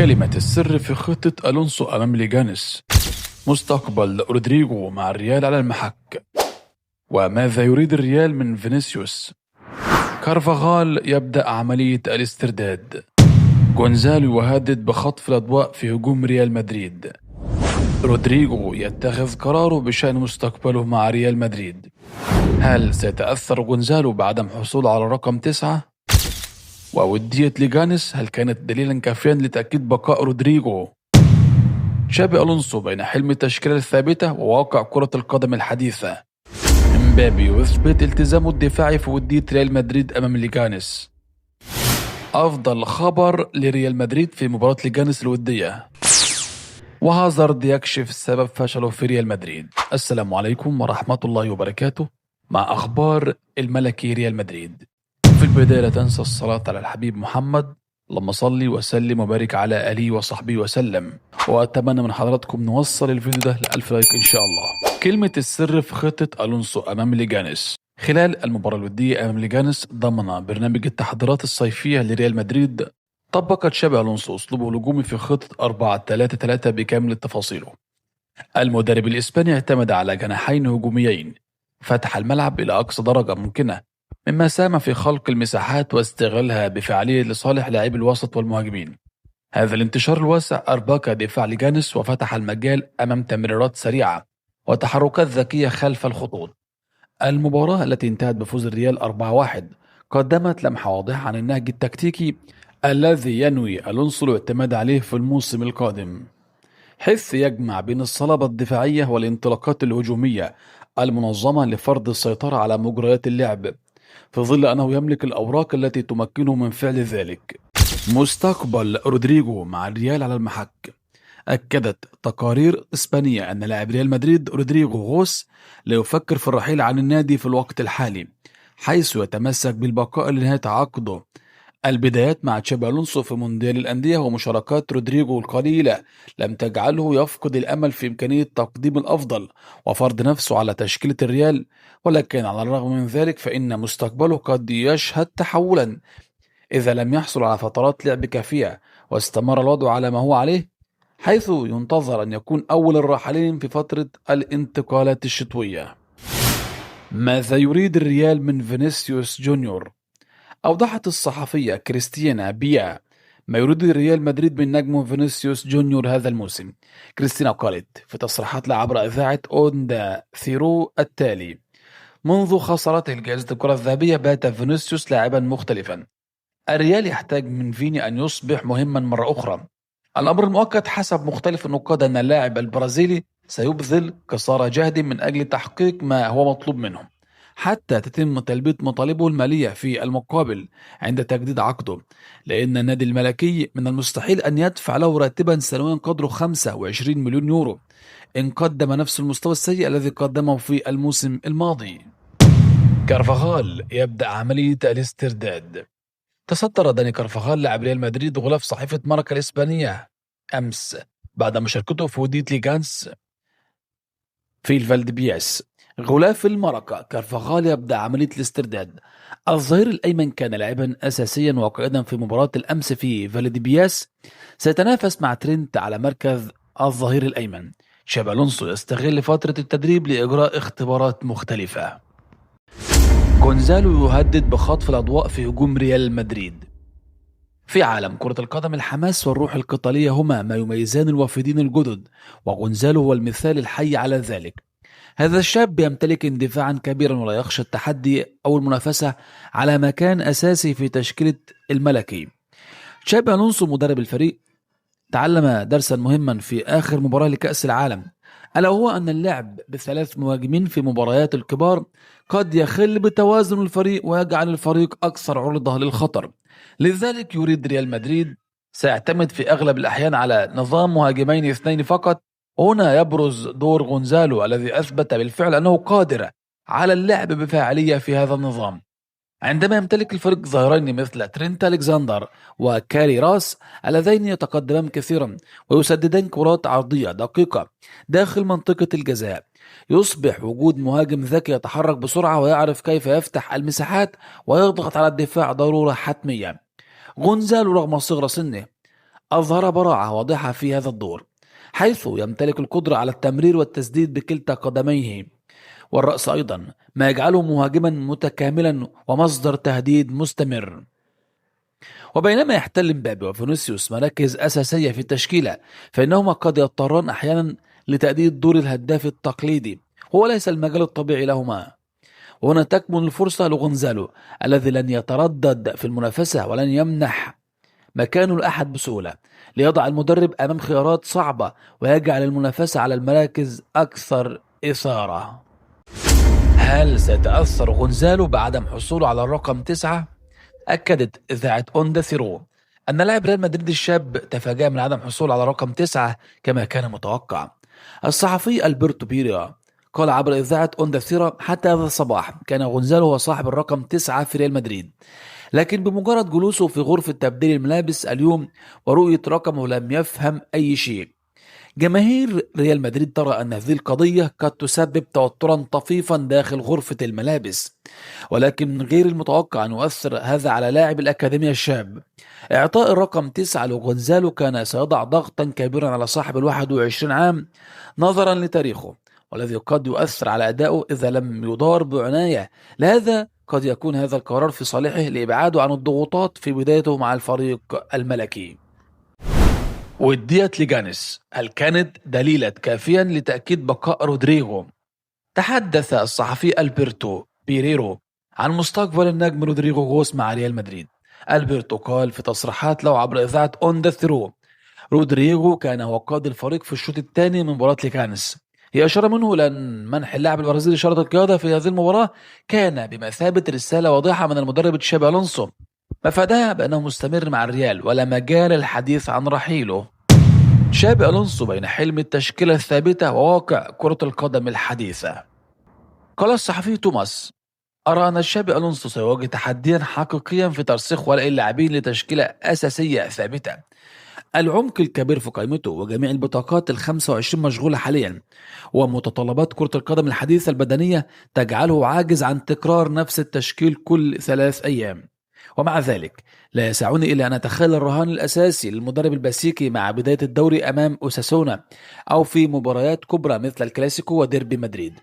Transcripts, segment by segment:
كلمة السر في خطة ألونسو أمام ليجانس، مستقبل رودريجو مع الريال على المحك، وماذا يريد الريال من فينيسيوس؟ كارفاغال يبدأ عملية الاسترداد، جونزالو يهدد بخطف الأضواء في هجوم ريال مدريد، رودريجو يتخذ قراره بشأن مستقبله مع ريال مدريد. هل سيتأثر جونزالو بعدم حصوله على رقم 9؟ وودية ليجانس هل كانت دليلا كافيا لتأكيد بقاء رودريجو؟ تشابي ألونسو بين حلم التشكيلة الثابتة وواقع كرة القدم الحديثة. امبابي يثبت التزامه الدفاعي في ودية ريال مدريد أمام ليجانس. أفضل خبر لريال مدريد في مباراة ليجانس الودية، وهازارد يكشف سبب فشله في ريال مدريد. السلام عليكم ورحمة الله وبركاته، مع أخبار الملكي ريال مدريد. في البداية لا تنسى الصلاة على الحبيب محمد، اللهم صل وسلم وبارك على آله وصحبه وسلم. وأتمنى من حضراتكم نوصل الفيديو ده ل1000 لايك إن شاء الله. كلمة السر في خطة ألونسو أمام ليجانس. خلال المباراة الودية أمام ليجانس ضمن برنامج التحضيرات الصيفية لريال مدريد طبق تشابي ألونسو أسلوبه الهجومي في خطة 4-3-3 بكامل تفاصيله. المدرب الإسباني اعتمد على جناحين هجوميين، فتح الملعب إلى أقصى درجة ممكنة، مما ساهم في خلق المساحات واستغلها بفعالية لصالح لاعبي الوسط والمهاجمين. هذا الانتشار الواسع أربك دفاع ليجانس وفتح المجال أمام تمريرات سريعة وتحركات ذكية خلف الخطوط. المباراة التي انتهت بفوز الريال 4-1 قدمت لمحة واضحة عن النهج التكتيكي الذي ينوي ألونسو الاعتماد عليه في الموسم القادم، حيث يجمع بين الصلابة الدفاعية والانطلاقات الهجومية المنظمة لفرض السيطرة على مجريات اللعب، في ظل أنه يملك الأوراق التي تمكنه من فعل ذلك. مستقبل رودريجو مع الريال على المحك. أكدت تقارير إسبانية أن لاعب ريال مدريد رودريجو غوس لا يفكر في الرحيل عن النادي في الوقت الحالي، حيث يتمسك بالبقاء لنهاية عقده. البدايات مع تشابي ألونسو في مونديال الأندية ومشاركات رودريجو القليلة لم تجعله يفقد الأمل في إمكانية تقديم الأفضل وفرض نفسه على تشكيلة الريال، ولكن على الرغم من ذلك فإن مستقبله قد يشهد تحولا إذا لم يحصل على فترات لعب كافية واستمر الوضع على ما هو عليه، حيث ينتظر أن يكون أول الراحلين في فترة الانتقالات الشتوية. ماذا يريد الريال من فينيسيوس جونيور؟ أوضحت الصحفية كريستينا بيا ما يريد ريال مدريد من نجم فينيسيوس جونيور هذا الموسم. كريستينا قالت في تصريحات عبر إذاعة أوندا ثيرو التالي: منذ خسارته لجائزة الكرة الذهبية بات فينيسيوس لاعبا مختلفا. الريال يحتاج من فيني أن يصبح مهما مرة أخرى. الأمر المؤكد حسب مختلف النقاد أن اللاعب البرازيلي سيبذل قصارى جهد من أجل تحقيق ما هو مطلوب منه، حتى تتم تلبية مطالبه المالية في المقابل عند تجديد عقده، لأن النادي الملكي من المستحيل أن يدفع له راتبا سنويا قدره 25 مليون يورو إن قدم نفس المستوى السيء الذي قدمه في الموسم الماضي. كارفاغال يبدأ عملية الاسترداد. تصدر داني كارفاغال لاعب ريال مدريد غلاف صحيفة ماركا الإسبانية أمس بعد مشاركته في ودية ليجانس في الفالدبياس. غلاف الماركا كارفاغال يبدأ عملية الاسترداد. الظهير الأيمن كان لاعبا أساسيا وقائدا في مباراة الأمس في فالدبياس، سيتنافس مع ترينت على مركز الظهير الأيمن. تشابي ألونسو يستغل فترة التدريب لإجراء اختبارات مختلفة. جونزالو يهدد بخطف الأضواء في هجوم ريال مدريد. في عالم كرة القدم الحماس والروح القتالية هما ما يميزان الوافدين الجدد، وجونزالو هو المثال الحي على ذلك. هذا الشاب يمتلك اندفاعا كبيرا ولا يخشى التحدي أو المنافسة على مكان أساسي في تشكيلة الملكي. تشابي ألونسو مدرب الفريق تعلم درسا مهما في آخر مباراة لكأس العالم، ألا هو أن اللعب ب3 مهاجمين في مباريات الكبار قد يخل بتوازن الفريق ويجعل الفريق أكثر عرضة للخطر. لذلك يريد ريال مدريد سيعتمد في أغلب الأحيان على نظام مهاجمين 2 فقط. هنا يبرز دور غونزالو الذي أثبت بالفعل أنه قادر على اللعب بفاعلية في هذا النظام. عندما يمتلك الفريق ظاهرين مثل ترينت ألكساندر وكاري راس اللذين يتقدمان كثيرا ويسددان كرات عرضية دقيقة داخل منطقة الجزاء، يصبح وجود مهاجم ذكي يتحرك بسرعة ويعرف كيف يفتح المساحات ويضغط على الدفاع ضرورة حتمية. غونزالو رغم صغر سنه أظهر براعة واضحة في هذا الدور، حيث يمتلك القدرة على التمرير والتسديد بكلتا قدميه والرأس أيضا، ما يجعله مهاجما متكاملا ومصدر تهديد مستمر. وبينما يحتل مبابي وفينيسيوس مراكز أساسية في التشكيلة، فإنهما قد يضطران أحيانا لتأدية دور الهداف التقليدي، هو ليس المجال الطبيعي لهما. وهنا تكمن الفرصة لغونزالو الذي لن يتردد في المنافسة ولن يمنح مكانه لأحد بسهولة، ليضع المدرب أمام خيارات صعبة ويجعل المنافسة على المراكز أكثر إثارة. هل سيتأثر غونزالو بعدم حصوله على الرقم 9؟ أكدت إذاعة أوندا ثيرو أن لاعب ريال مدريد الشاب تفاجأ من عدم حصوله على رقم 9 كما كان متوقع. الصحفي ألبرتو بيريا قال عبر إذاعة أوندا ثيرو: حتى هذا الصباح كان غونزالو هو صاحب الرقم 9 في ريال مدريد، لكن بمجرد جلوسه في غرفة تبديل الملابس اليوم ورؤية رقمه لم يفهم أي شيء. جماهير ريال مدريد ترى أن هذه القضية قد تسبب توترا طفيفا داخل غرفة الملابس، ولكن من غير المتوقع أن يؤثر هذا على لاعب الأكاديمية الشاب. إعطاء الرقم 9 لغونزالو كان سيضع ضغطا كبيرا على صاحب 21 عام نظرا لتاريخه، والذي قد يؤثر على أدائه إذا لم يدار بعناية. لهذا قد يكون هذا القرار في صالحه لإبعاده عن الضغوطات في بدايته مع الفريق الملكي. ودية ليجانيس، هل كانت دليلا كافيا لتأكيد بقاء رودريغو؟ تحدث الصحفي ألبرتو بيريرو عن مستقبل النجم رودريغو غوس مع ريال مدريد. ألبرتو قال في تصريحات له عبر إذاعة أوندا ثيرو: رودريغو كان هو قائد الفريق في الشوط الثاني من مباراة ليجانيس. هي إشارة منه لأن منح اللاعب البرازيلي شرط القيادة في هذه المباراة كان بمثابة رسالة واضحة من المدرب تشابي ألونسو، مفادها بأنه مستمر مع الريال ولا مجال الحديث عن رحيله. تشابي ألونسو بين حلم التشكيلة الثابتة وواقع كرة القدم الحديثة. قال الصحفي توماس: أرى أن تشابي ألونسو سيواجه تحديا حقيقيا في ترسيخ ولاء اللاعبين لتشكيلة أساسية ثابتة. العمق الكبير في قائمته وجميع البطاقات ال25 مشغولة حاليا، ومتطلبات كرة القدم الحديثة البدنية تجعله عاجز عن تكرار نفس التشكيل كل 3 أيام. ومع ذلك لا يسعني إلا أن أتخيل الرهان الأساسي للمدرب الباسيكي مع بداية الدوري أمام أوساسونا أو في مباريات كبرى مثل الكلاسيكو وديربي مدريد.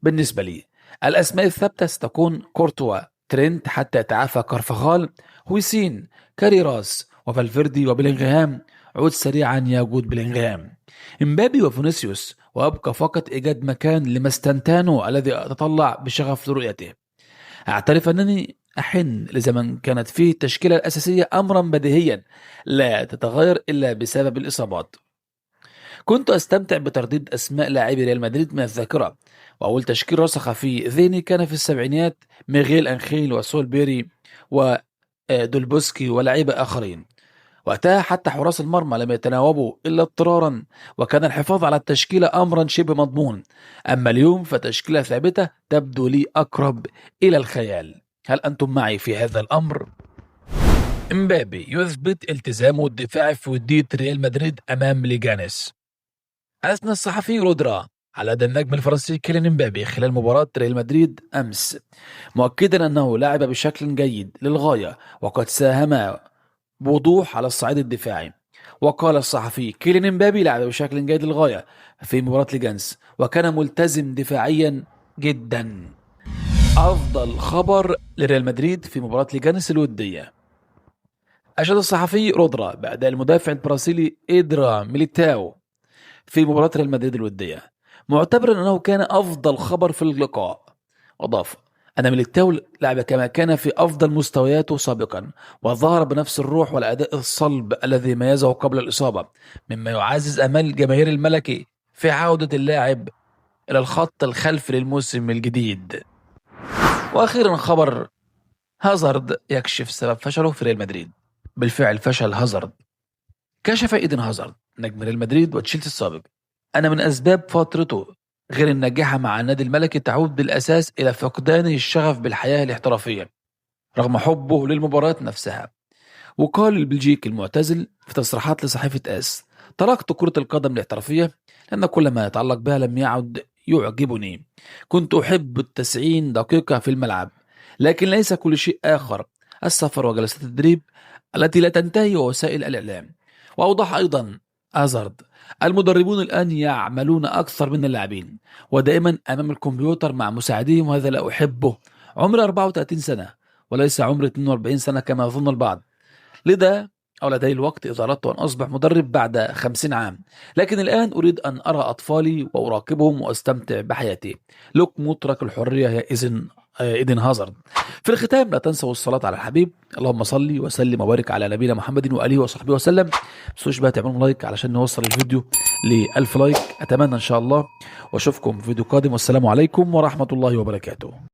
بالنسبة لي الأسماء الثابتة ستكون كورتوا، ترينت حتى يتعافى كارفاخال، هويسين، كاريراس وفالفيردي وبيلينغهام عود سريعا يجود بيلينغهام، امبابي وفينيسيوس، وأبقى فقط إيجاد مكان لمستنتانو الذي أتطلع بشغف لرؤيته. أعترف أنني أحن لزمن كانت فيه التشكيلة الأساسية أمرا بديهيا لا تتغير إلا بسبب الإصابات. كنت أستمتع بترديد أسماء لاعبي ريال مدريد من الذاكرة، وأول تشكيل رسخ في ذهني كان في السبعينيات ميغيل أنخيل وسول بيري ودولبوسكي ولاعيبة آخرين. وقتها حتى حراس المرمى لم يتناوبوا إلا اضطرارا، وكان الحفاظ على التشكيلة أمرا شبه مضمون. أما اليوم فتشكيلة ثابتة تبدو لي أقرب إلى الخيال. هل أنتم معي في هذا الأمر؟ امبابي يثبت التزامه الدفاعي في ودية ريال مدريد أمام ليجانيس. أثنى الصحفي رودرا على يد النجم الفرنسي كيليان امبابي خلال مباراة ريال مدريد أمس، مؤكدا أنه لعب بشكل جيد للغاية وقد ساهم بوضوح على الصعيد الدفاعي. وقال الصحفي: كيليان امبابي لعب بشكل جيد للغاية في مباراة ليجانس وكان ملتزم دفاعيا جدا. أفضل خبر لريال مدريد في مباراة ليجانس الودية. أشاد الصحفي رودرا بأداء المدافع البرازيلي إيدرا ميليتاو في مباراة ريال مدريد الودية، معتبرا أنه كان أفضل خبر في اللقاء. أضاف أن ميليتاو لعب كما كان في أفضل مستوياته سابقا، وظهر بنفس الروح والأداء الصلب الذي ميزه قبل الإصابة، مما يعزز أمل جماهير الملكي في عودة اللاعب إلى الخط الخلفي للموسم الجديد. وأخيرا خبر هازارد يكشف سبب فشله في ريال مدريد. بالفعل فشل هازارد. كشف إيدن هازارد نجم ريال مدريد وتشيلسي السابق أن من أسباب فترته غير الناجحة مع النادي الملكي تعود بالأساس إلى فقدانه الشغف بالحياة الاحترافية رغم حبه للمباريات نفسها. وقال البلجيكي المعتزل في تصريحات لصحيفة آس: تركت كرة القدم الاحترافية لأن كل ما يتعلق بها لم يعد يعجبني. كنت أحب 90 دقيقة في الملعب، لكن ليس كل شيء آخر. السفر وجلسات التدريب التي لا تنتهي ووسائل الإعلام وأوضح أيضا هازارد: المدربون الآن يعملون أكثر من اللاعبين ودائما أمام الكمبيوتر مع مساعديهم، وهذا لا أحبه. عمري 34 سنة وليس عمري 42 سنة كما يظن البعض، لذا أو لدي الوقت إذا أردت أن أصبح مدرب بعد 50 عام، لكن الآن أريد أن أرى أطفالي وأراقبهم وأستمتع بحياتي. لوك مطلق الحرية يا إيدن هازارد. في الختام لا تنسوا الصلاة على الحبيب، اللهم صل وسلم وبارك على نبينا محمد وآله وصحبه وسلم. متنسوش بقى تعملوا لايك علشان نوصل الفيديو ل1000 لايك، أتمنى إن شاء الله، وأشوفكم في فيديو قادم، والسلام عليكم ورحمة الله وبركاته.